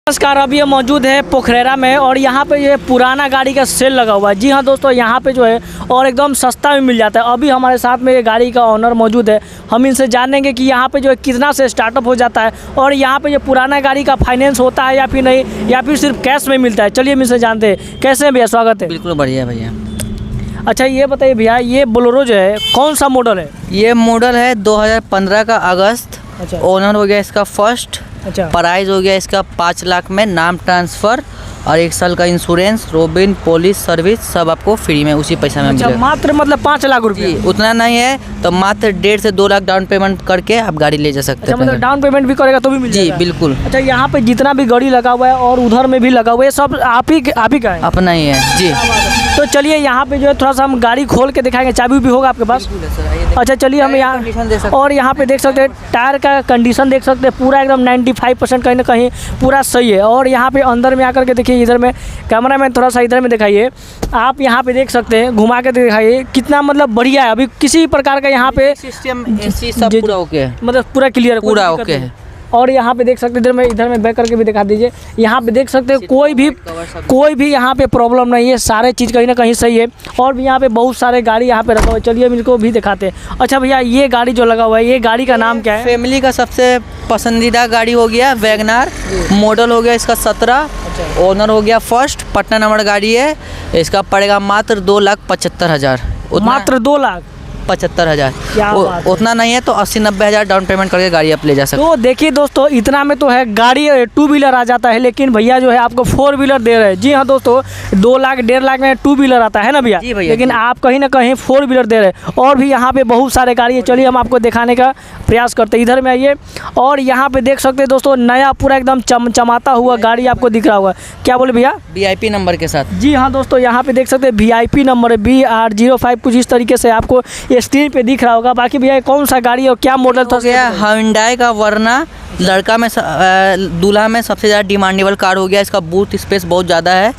नमस्कार, अभी ये मौजूद है पोखरेरा में और यहाँ पे ये पुराना गाड़ी का सेल लगा हुआ है। जी हाँ दोस्तों, यहाँ पे जो है और एकदम सस्ता में मिल जाता है। अभी हमारे साथ में ये गाड़ी का ओनर मौजूद है, हम इनसे जानेंगे कि यहाँ पे जो है कितना से स्टार्टअप हो जाता है और यहाँ पे ये पुराना गाड़ी का फाइनेंस होता है या फिर नहीं, या फिर सिर्फ कैश में मिलता है। चलिए हम इनसे जानते हैं। कैसे हैं भैया, स्वागत है। बिल्कुल बढ़िया भैया। अच्छा ये बताइए भैया, ये बोलेरो जो है कौन सा मॉडल है? ये मॉडल है 2015 का अगस्त। अच्छा। ओनर हो गया इसका फर्स्ट। अच्छा। प्राइस हो गया इसका 5 लाख में, नाम ट्रांसफ़र और 1 साल का इंश्योरेंस, रोबिन, पुलिस सर्विस सब आपको फ्री में उसी पैसा में अच्छा, मिलेगा। मात्र मतलब 5 लाख रुपये? उतना नहीं है तो मात्र 1.5 से 2 लाख डाउन पेमेंट करके आप गाड़ी ले जा सकते अच्छा, हैं। मतलब डाउन पेमेंट भी करेगा तो भी मिल जाएगा? जी बिल्कुल। अच्छा, यहाँ पे जितना भी गाड़ी लगा हुआ है और उधर में भी लगा हुआ है, सब आप ही का है? अपना ही है जी। तो चलिए यहाँ पे जो है थोड़ा सा हम गाड़ी खोल के दिखाएंगे। चाबी भी होगा आपके पास? अच्छा चलिए हम यहाँ, और यहाँ पे देख सकते हैं टायर का कंडीशन देख सकते हैं, पूरा एकदम 95% कहीं ना कहीं पूरा सही है। और यहाँ पे अंदर में आकर के देखिए, इधर में कैमरा मैन थोड़ा सा इधर में दिखाइए, आप यहाँ पे देख सकते हैं, घुमा के दिखाइए कितना मतलब बढ़िया है। अभी किसी प्रकार का यहाँ पे सिस्टम एसी सब पूरा ओके है, मतलब पूरा क्लियर, पूरा ओके है। और यहाँ पे देख सकते हैं, इधर में बैक करके भी दिखा दीजिए। यहाँ पे देख सकते हैं कोई भी यहाँ पे प्रॉब्लम नहीं है, सारे चीज़ कहीं ना कहीं सही है। और भी यहाँ पे बहुत सारे गाड़ी यहाँ पे रखा हुआ है, चलिए हम इनको भी दिखाते हैं। अच्छा भैया, ये गाड़ी जो लगा हुआ है, ये गाड़ी का नाम क्या है? फैमिली का सबसे पसंदीदा गाड़ी हो गया वैगनार। मॉडल हो गया इसका 17। ओनर हो गया फर्स्ट, पटना नंबर गाड़ी है। इसका पड़ेगा मात्र 2,75,000। मात्र 2,75,000। उतना नहीं है तो 80-90 हज़ार डाउन पेमेंट करके गाड़ी आप ले जा सकते तो देखिए दोस्तों, इतना में तो है गाड़ी 2 व्हीलर आ जाता है, लेकिन भैया जो है आपको 4 व्हीलर दे रहे हैं। जी हाँ दोस्तों, 2 लाख 1.5 लाख में 2 व्हीलर आता है ना भैया? जी भैया। लेकिन आप कहीं ना कहीं 4 व्हीलर दे रहे हैं। और भी यहाँ पे बहुत सारे गाड़ी है, चलिए हम आपको दिखाने का प्रयास करते हैं। इधर में आइए, और यहाँ पे देख सकते हैं दोस्तों, नया पूरा एकदम चमचमाता हुआ गाड़ी आपको दिख रहा होगा। क्या बोले भैया? VIP नंबर के साथ। जी हाँ दोस्तों, यहाँ पे देख सकते हैं VIP नंबर है, BR05 कुछ इस तरीके से आपको ये स्क्रीन पे दिख रहा होगा। बाकी भैया कौन सा गाड़ी और क्या मॉडल था? Hyundai का वर्ना। लड़का में दूल्हा में सबसे ज़्यादा डिमांडेबल कार हो गया। इसका बूट स्पेस बहुत ज़्यादा है।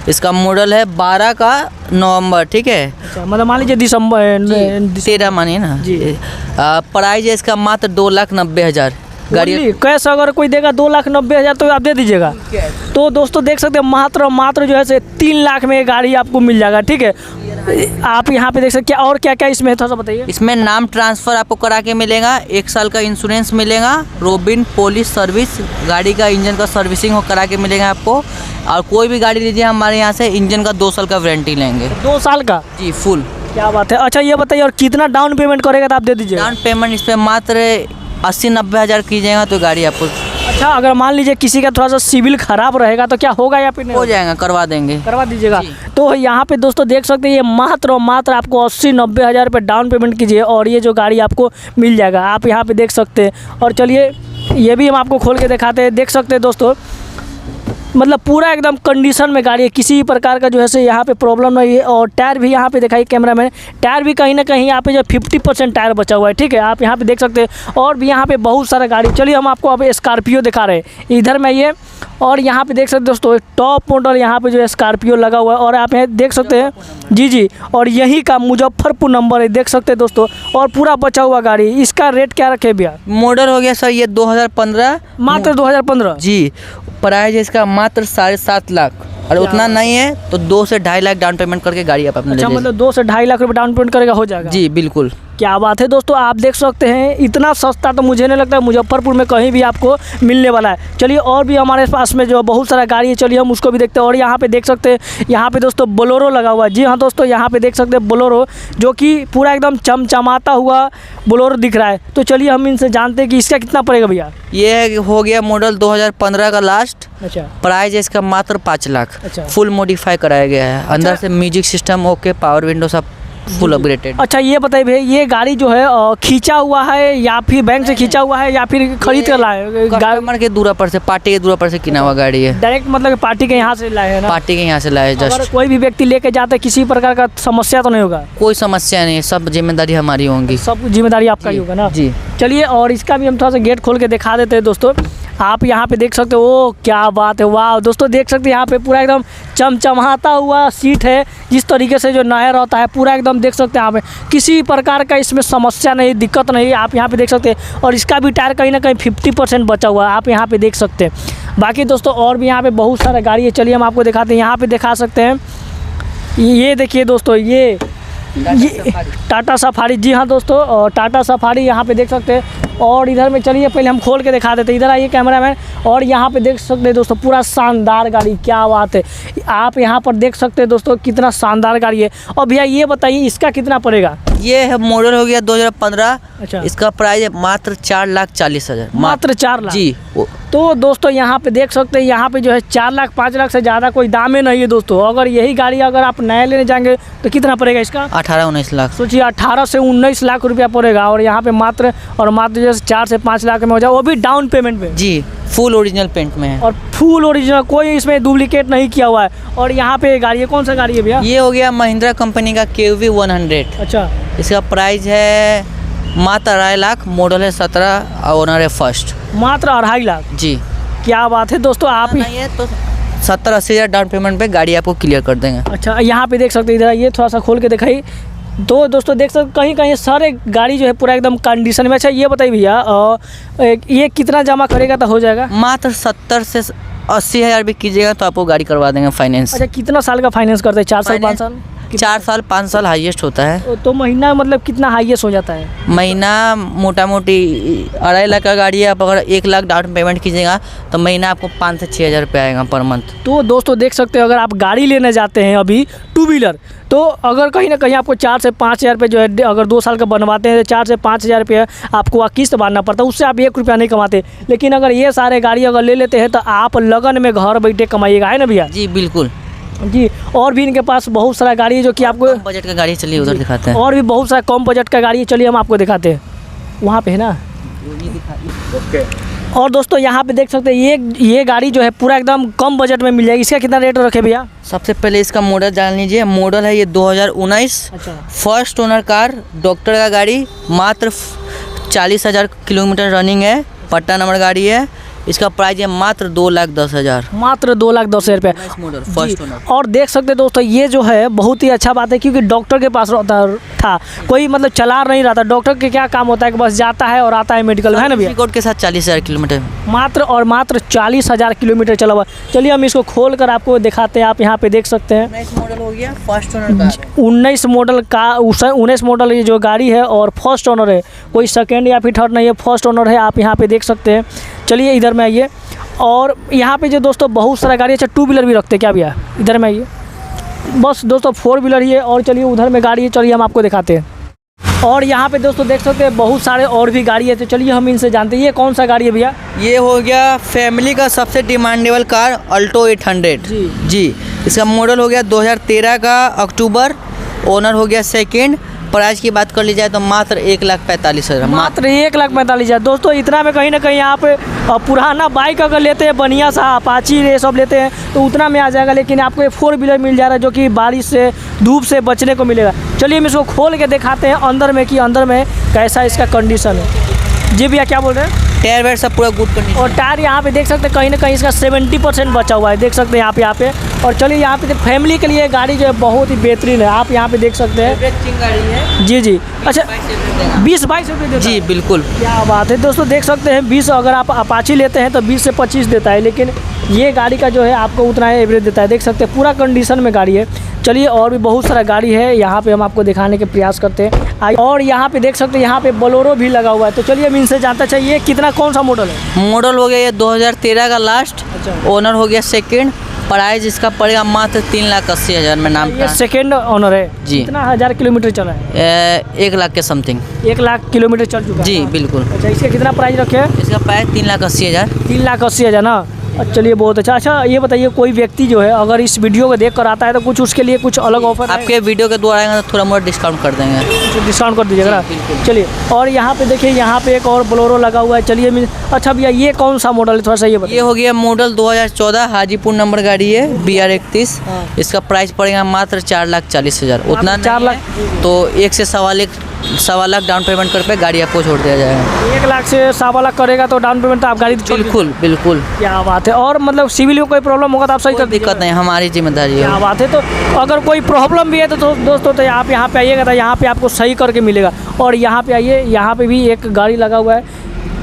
इसका मॉडल है 12 का नवंबर, ठीक है। अच्छा, मतलब मान लीजिए दिसंबर 13 मानिए ना जी। प्राइस है इसका मात्र 2,90,000। गाड़ी कैश अगर कोई देगा 2,90,000 तो आप दे दीजिएगा। तो दोस्तों देख सकते हैं, मात्र जो है से 3 लाख में ये गाड़ी आपको मिल जाएगा, ठीक है। आप यहाँ पे देख सकते हैं। और क्या क्या इसमें है, थोड़ा सा बताइए। इसमें नाम ट्रांसफ़र आपको करा के मिलेगा, 1 साल का इंश्योरेंस मिलेगा, रोबिन, पुलिस सर्विस, गाड़ी का इंजन का सर्विसिंग हो करा के मिलेगा आपको। और कोई भी गाड़ी लीजिए हमारे यहाँ से, इंजन का 2 साल का वारंटी लेंगे। 2 साल का? जी फुल। क्या बात है। अच्छा ये बताइए, और कितना डाउन पेमेंट करेगा तो आप दे दीजिए? डाउन पेमेंट इस पर मात्र 80-90 हज़ार कीजिएगा तो गाड़ी आपको। अच्छा, अगर मान लीजिए किसी का थोड़ा सा सिविल खराब रहेगा तो क्या होगा या फिर नहीं? हो जाएगा, करवा देंगे, करवा दीजिएगा। तो यहाँ पे दोस्तों देख सकते हैं, ये मात्र और मात्र आपको 80-90 हज़ार रुपये डाउन पेमेंट कीजिए और ये जो गाड़ी आपको मिल जाएगा, आप यहाँ पे देख सकते हैं। और चलिए ये भी हम आपको खोल के दिखाते हैं। देख सकते हैं दोस्तों, मतलब पूरा एकदम कंडीशन में गाड़ी है, किसी प्रकार का जो है से यहाँ पे प्रॉब्लम नहीं है। और टायर भी यहाँ पे दिखाई कैमरा में, टायर भी कहीं ना कहीं यहाँ पे जो 50% टायर बचा हुआ है, ठीक है। आप यहाँ पे देख सकते हैं। और भी यहाँ पे बहुत सारा गाड़ी, चलिए हम आपको अब स्कॉर्पियो दिखा रहे हैं। इधर में ये, और यहाँ पे देख सकते हैं दोस्तों, टॉप मॉडल यहाँ पे जो है स्कॉर्पियो लगा हुआ है। और आप यहाँ देख सकते हैं, जी, और यही का मुजफ्फरपुर नंबर है, देख सकते हैं दोस्तों। और पूरा बचा हुआ गाड़ी, इसका रेट क्या रखे भैया? मॉडल हो गया सर ये 2015। मात्र 2015? जी। प्राइस है इसका मात्र 7.5 लाख। और उतना नहीं है तो 2 से 2.5 लाख डाउन पेमेंट करके गाड़ी आप अपने ले लीजिए। मतलब 2 से 2.5 लाख रुपये डाउन पेमेंट करेगा, हो जाएगा? जी बिल्कुल। क्या बात है दोस्तों, आप देख सकते हैं, इतना सस्ता तो मुझे नहीं लगता है मुजफ्फरपुर में कहीं भी आपको मिलने वाला है। चलिए और भी हमारे पास में जो बहुत सारा गाड़ी है, चलिए हम उसको भी देखते हैं। और यहाँ पे देख सकते हैं, यहाँ पे दोस्तों बोलेरो लगा हुआ है। जी हाँ दोस्तों, यहाँ पे देख सकते हैं बोलेरो, जो कि पूरा एकदम चमचमाता हुआ बोलेरो दिख रहा है। तो चलिए हम इनसे जानते हैं कि इसका कितना पड़ेगा भैया। ये हो गया मॉडल 2015 का लास्ट। अच्छा। प्राइस है इसका मात्र 5 लाख। अच्छा। फुल मॉडिफाई कराया गया है। अंदर से music system okay, power window सब फुल अपग्रेडेड। अच्छा ये बताइए भैया, ये गाड़ी जो है खींचा हुआ है या फिर बैंक से खींचा हुआ है या फिर खरीद कर लाए? कस्टमर के दूरा पर से, पार्टी के दूरा पर से किना हुआ गाड़ी है। डायरेक्ट मतलब पार्टी के यहाँ से लाए हैं ना? पार्टी के यहाँ से लाए अगर जस्ट। कोई भी व्यक्ति लेके जाता है, किसी प्रकार का समस्या तो नहीं होगा? कोई समस्या नहीं, सब जिम्मेदारी हमारी होंगी। सब जिम्मेदारी आपका ही होगा ना? जी। चलिए और इसका भी हम थोड़ा सा गेट खोल के दिखा देते हैं दोस्तों। आप यहाँ पे देख सकते हो, ओ क्या बात है, वाह दोस्तों देख सकते हैं, यहाँ पे पूरा एकदम चमचमाता हुआ सीट है, जिस तरीके से जो नया रहता है पूरा एकदम देख सकते हैं। यहाँ पे किसी प्रकार का इसमें समस्या नहीं, दिक्कत नहीं, आप यहाँ पे देख सकते हैं। और इसका भी टायर कहीं ना कहीं 50% बचा हुआ है, आप यहाँ पे देख सकते हैं। बाकी दोस्तों और भी यहाँ पे बहुत सारा गाड़ी है, चलिए हम आपको दिखाते हैं। यहाँ पे दिखा सकते हैं, ये देखिए दोस्तों, ये टाटा सफारी। जी हाँ दोस्तों, और टाटा सफारी यहाँ पे देख सकते हैं। और इधर में चलिए पहले हम खोल के दिखा देते हैं, इधर आइए कैमरामैन। और यहाँ पे देख सकते हैं दोस्तों, पूरा शानदार गाड़ी, क्या बात है। आप यहाँ पर देख सकते हैं दोस्तों, कितना शानदार गाड़ी है। और भैया ये बताइए इसका कितना पड़ेगा? ये है मॉडल हो गया 2015। अच्छा। इसका प्राइस है मात्र 4,40,000। मात्र 4 लाख? जी। तो दोस्तों यहाँ पे देख सकते हैं, यहाँ पे जो है 4 लाख 5 लाख से ज़्यादा कोई दाम ही नहीं है दोस्तों। अगर यही गाड़ी अगर आप नया लेने जाएंगे तो कितना पड़ेगा इसका? 18-19 लाख। सोचिए 18 से 19 लाख रुपया पड़ेगा। और यहाँ पे मात्र जैसे 4 से 5 लाख में हो जाए, वो भी डाउन पेमेंट में। जी, फुल ओरिजिनल पेंट में है। और फुल ओरिजिनल, कोई इसमें डुप्लीकेट नहीं किया हुआ है। और यहाँ पे गाड़ी है, कौन सा गाड़ी है भैया? ये हो गया महिंद्रा कंपनी का KV 100। अच्छा। इसका प्राइस है मात्र 2.5 लाख। मॉडल है 17, ओनर है फर्स्ट। मात्र 2.5 लाख? जी। क्या बात है दोस्तों, आप ही। नहीं है तो 70-80 हज़ार डाउन पेमेंट पे गाड़ी आपको क्लियर कर देंगे। अच्छा, यहाँ पे देख सकते हैं, इधर ये थोड़ा सा खोल के दिखाई। तो दोस्तों देख सकते कहीं कहीं सारे गाड़ी जो है पूरा एकदम कंडीशन में। अच्छा ये बताइए भैया, ये कितना जमा करेगा तो हो जाएगा? मात्र 70 से 80 हज़ार भी कीजिएगा तो आपको गाड़ी करवा देंगे फाइनेंस। अच्छा, कितना साल का फाइनेंस करते हैं? 4 साल 5 साल? 4 साल 5 साल हाईएस्ट होता है। तो महीना मतलब कितना हाईएस्ट हो जाता है? महीना मोटा मोटी 2.5 लाख का गाड़ी है। आप अगर 1 लाख डाउन पेमेंट कीजिएगा तो महीना आपको 5 से 6 हज़ार रुपये आएगा पर मंथ। तो दोस्तों देख सकते हैं, अगर आप गाड़ी लेने जाते हैं अभी 2 व्हीलर, तो अगर कहीं ना कहीं आपको 4 से 5 हज़ार रुपये जो है, अगर 2 साल का बनवाते हैं तो 4 से 5 हज़ार रुपये आपको किस्त भरना पड़ता है। उससे आप 1 रुपया नहीं कमाते। लेकिन अगर ये सारे गाड़ी अगर ले लेते हैं तो आप लगन में घर बैठे कमाइएगा, है ना भैया? जी बिल्कुल जी। और भी इनके पास बहुत सारा गाड़ी है जो कि आपको बजट का गाड़ी, चलिए उधर दिखाते हैं। और भी बहुत सारा कम बजट का गाड़ी है, चलिए हम आपको दिखाते हैं। वहाँ पे है ना। और दोस्तों यहाँ पे देख सकते हैं, ये गाड़ी जो है पूरा एकदम कम बजट में मिल जाएगी। इसका कितना रेट रखे भैया? सबसे पहले इसका मॉडल जान लीजिए। मॉडल है ये 2019। अच्छा। फर्स्ट ओनर कार, डॉक्टर का गाड़ी, मात्र 40,000 किलोमीटर रनिंग है। पट्टा नंबर गाड़ी है। इसका प्राइस है मात्र 2,10,000। मात्र 2,10,000 रुपये मॉडल फर्स्ट ओनर। और देख सकते हैं दोस्तों, ये जो है बहुत ही अच्छा बात है, क्योंकि डॉक्टर के पास था, कोई मतलब चला नहीं रहा था। डॉक्टर के क्या काम होता है कि बस जाता है और आता है मेडिकल में, है ना भैया? रिकॉर्ड के साथ 40,000 किलोमीटर मात्र 40,000 किलोमीटर चला हुआ। चलिए हम इसको खोल कर आपको दिखाते हैं। आप यहाँ पे देख सकते हैं 19 मॉडल हो गया, फर्स्ट ओनर का। 19 मॉडल का 19 मॉडल ये जो गाड़ी है और फर्स्ट ओनर है, कोई सेकेंड या फिर थर्ड नहीं है, फर्स्ट ओनर है। आप यहाँ पे देख सकते हैं। चलिए इधर में आइए। और यहाँ पे जो दोस्तों बहुत सारा गाड़ी, अच्छा 2 व्हीलर भी रखते हैं क्या भैया? इधर में आइए। बस दोस्तों 4 व्हीलर ही है। और चलिए उधर में गाड़ी है, चलिए हम आपको दिखाते हैं। और यहाँ पे दोस्तों देख सकते हैं बहुत सारे और भी गाड़ी है, तो चलिए हम इनसे जानते हैं। ये कौन सा गाड़ी है भैया? ये हो गया फैमिली का सबसे डिमांडेबल कार, अल्टो 800। जी। इसका मॉडल हो गया 2013 का अक्टूबर। ओनर हो गया सेकेंड। प्राइस की बात कर ली जाए तो मात्र 1,45,000। मात्र 1,45,000। दोस्तों इतना में कहीं ना कहीं आप पुराना बाइक अगर लेते हैं, बढ़िया सा अपाची ये सब लेते हैं तो उतना में आ जाएगा। लेकिन आपको ये 4 व्हीलर मिल जा रहा है जो कि बारिश से धूप से बचने को मिलेगा। चलिए हम इसको खोल के दिखाते हैं अंदर में कि अंदर में कैसा इसका कंडीशन है। जी भैया क्या बोल रहे हैं? टायर वेयर सब पूरा गुड कंडीशन। और टायर यहाँ पे देख सकते हैं कहीं ना कहीं इसका 70% बचा हुआ है, देख सकते हैं यहाँ पे। और चलिए यहाँ पे फैमिली के लिए गाड़ी जो है बहुत ही बेहतरीन है। आप यहाँ पे देख सकते हैं गाड़ी है। जी। अच्छा 20-22 रुपये देता है? जी बिल्कुल। क्या बात है दोस्तों, देख सकते हैं 20। अगर आप अपाची लेते हैं तो 20 से 25 देता है, लेकिन ये गाड़ी का जो है आपको उतना एवरेज देता है। देख सकते हैं पूरा कंडीशन में गाड़ी है। चलिए और भी बहुत सारा गाड़ी है यहाँ पे, हम आपको दिखाने के प्रयास करते हैं। और यहाँ पे देख सकते हैं यहाँ पे बोलेरो भी लगा हुआ है। तो चलिए हम इनसे जानते चाहिए कितना, कौन सा मॉडल है? मॉडल हो गया ये 2013 का लास्ट। अच्छा। ओनर हो गया सेकेंड। प्राइस इसका पड़ेगा मात्र 3,80,000 में। नाम ये सेकेंड ओनर है जी। कितना हज़ार किलोमीटर चला है? 1 लाख के समथिंग। 1 लाख किलोमीटर चल चुका है? जी बिल्कुल। अच्छा इसका कितना प्राइस रखे हैं? इसका प्राइस 3,80,000। 3,80,000 ना। चलिए बहुत अच्छा ये बताइए, कोई व्यक्ति जो है अगर इस वीडियो को देख कर आता है तो कुछ उसके लिए कुछ अलग ऑफर आपके वीडियो के द्वारा आएगा तो थोड़ा मोड़ा डिस्काउंट कर देंगे। डिस्काउंट कर दीजिएगा ना? चलिए। और यहाँ पे देखिए यहाँ पे एक और बोलेरो लगा हुआ है। चलिए अच्छा भैया ये कौन सा मॉडल है, थोड़ा सा ये बताइए। ये हो गया मॉडल 2014 हाजीपुर नंबर गाड़ी है, BR31। इसका प्राइस पड़ेगा मात्र 4,40,000। उतना 4 लाख तो 1 से 1.25 लाख डाउन पेमेंट कर पे गाड़ी आपको छोड़ दिया जाएगा। 1 लाख से 1.25 लाख करेगा तो डाउन पेमेंट तो आप गाड़ी बिल्कुल बिल्कुल। क्या बात है। और मतलब सिविल में कोई प्रॉब्लम होगा तो आप सही कर दिक्कत नहीं, हमारी जिम्मेदारी है। क्या बात है। तो अगर कोई प्रॉब्लम भी है तो दोस्तों तो आप यहाँ पे आइएगा तो यहाँ पे आपको सही करके मिलेगा। और यहाँ पे आइए, यहाँ पे भी एक गाड़ी लगा हुआ है।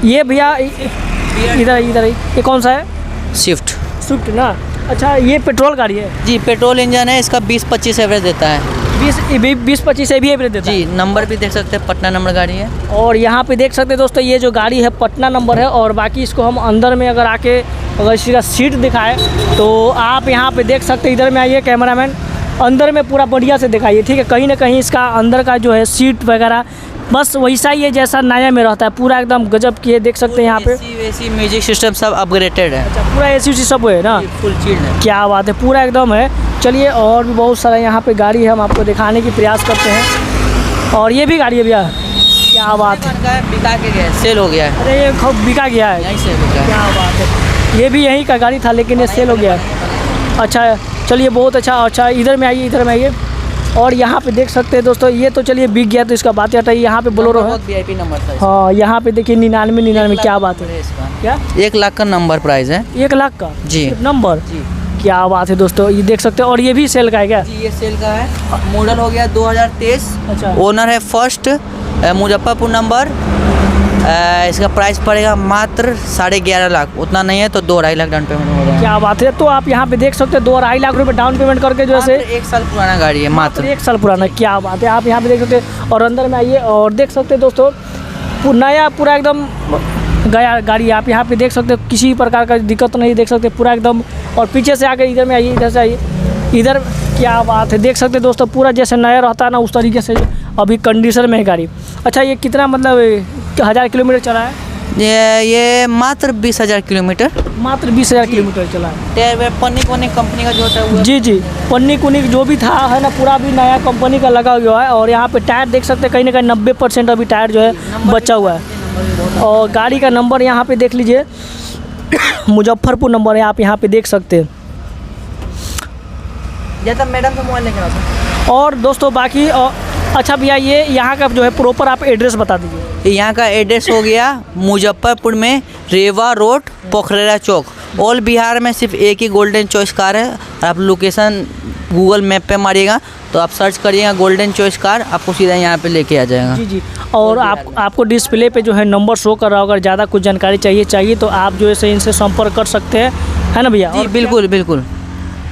ये भैया इधर ये कौन सा है? स्विफ्ट। स्विफ्ट ना, अच्छा ये पेट्रोल गाड़ी है? जी पेट्रोल इंजन है, इसका 20-25 एवरेज देता है। 20-25 भी एवरेज देता जी है? नंबर भी देख सकते हैं, पटना नंबर गाड़ी है। और यहाँ पे देख सकते हैं दोस्तों, ये जो गाड़ी है पटना नंबर है। और बाकी इसको हम अंदर में अगर आके अगर इसका सीट दिखाए तो आप यहाँ पे देख सकते हैं। इधर में आइए कैमरामैन, अंदर में पूरा बढ़िया से दिखाइए, ठीक है। कहीं ना कहीं इसका अंदर का जो है सीट वगैरह बस वैसा ही है जैसा नया में रहता है, पूरा एकदम गजब की है। देख सकते हैं यहाँ पे एसी म्यूजिक सिस्टम सब अपग्रेडेड है। अच्छा, पूरा एसी सब है ना? फुल चिल्ड है। क्या बात है, पूरा एकदम है। चलिए, और भी बहुत सारा यहाँ पे गाड़ी है, हम आपको दिखाने की प्रयास करते हैं। और ये भी गाड़ी है भैया, क्या बात है। बिका के गया, सेल हो गया है। अरे ये खूब बिका गया है, यहीं सेल हो गया। क्या बात है। ये भी यहीं का गाड़ी था लेकिन ये सेल हो गया है। अच्छा चलिए, बहुत अच्छा। अच्छा इधर में आइए, इधर में आइए। और यहाँ पे देख सकते हैं दोस्तों, ये तो चलिए बिक गया तो इसका बात हटाइए। यहाँ पे बोलेरो है, बहुत VIP नंबर था इसका। हाँ यहाँ पे देखिए 99, क्या बात है। इसका क्या 1 लाख का नंबर प्राइस है। 1 लाख का जी। सिर्फ नंबर? जी क्या बात है दोस्तों, ये देख सकते हैं। और ये भी सेल का है क्या? जी ये सेल का है। मॉडल हो गया 2023। अच्छा। ओनर है फर्स्ट, मुजफ्फरपुर नंबर। इसका प्राइस पड़ेगा मात्र 11.5 लाख। उतना नहीं है तो 2-2.5 लाख डाउन पेमेंट होगा। क्या बात है। तो आप यहाँ पे देख सकते हैं 2-2.5 लाख रुपए डाउन पेमेंट करके जो है 1 साल पुराना गाड़ी है, मात्र 1 साल पुराना। क्या बात है। आप यहाँ पे देख सकते हैं। और अंदर में आइए और देख सकते हैं दोस्तों, नया पूरा एकदम गया गाड़ी। आप यहाँ पे देख सकते हो, किसी प्रकार का दिक्कत नहीं, देख सकते पूरा एकदम। और पीछे से आकर इधर में आइए, इधर से आइए, इधर। क्या बात है, देख सकते हैं दोस्तों, पूरा जैसे नया रहता है ना उस तरीके से अभी कंडीशन में है गाड़ी। अच्छा ये कितना मतलब 1000 किलोमीटर चला है? ये मात्र 20,000 किलोमीटर। मात्र 20,000 किलोमीटर चला है। टायर पन्नी कंपनी का जो होता है वो। जी जी, पन्नी कुन्नी जो भी था है ना, पूरा भी नया कंपनी का लगा हुआ है। और यहाँ पे टायर देख सकते हैं, कहीं ना कहीं 90% अभी टायर जो है बचा हुआ है। और गाड़ी का नंबर यहाँ पे देख लीजिए, मुजफ्फरपुर नंबर है, आप यहाँ पे देख सकते हैं। जैसा मैडम का मोबाइल लेकर आता। और दोस्तों बाकी अच्छा भैया, ये यहाँ का जो है प्रॉपर आप एड्रेस बता दीजिए। यहाँ का एड्रेस हो गया मुजफ्फरपुर में रेवा रोड, पोखरेरा चौक। ऑल बिहार में सिर्फ एक ही गोल्डन चॉइस कार है। आप लोकेशन गूगल मैप पे मारिएगा तो आप सर्च करिएगा गोल्डन चॉइस कार, आपको सीधा यहाँ पे लेके आ जाएगा। जी जी। और आपको डिस्प्ले पे जो है नंबर शो कर रहा होगा। अगर ज़्यादा कुछ जानकारी चाहिए तो आप जो है इनसे संपर्क कर सकते हैं, है ना भैया? जी बिल्कुल बिल्कुल।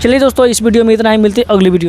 चलिए दोस्तों, इस वीडियो में इतना ही, मिलती है अगली वीडियो।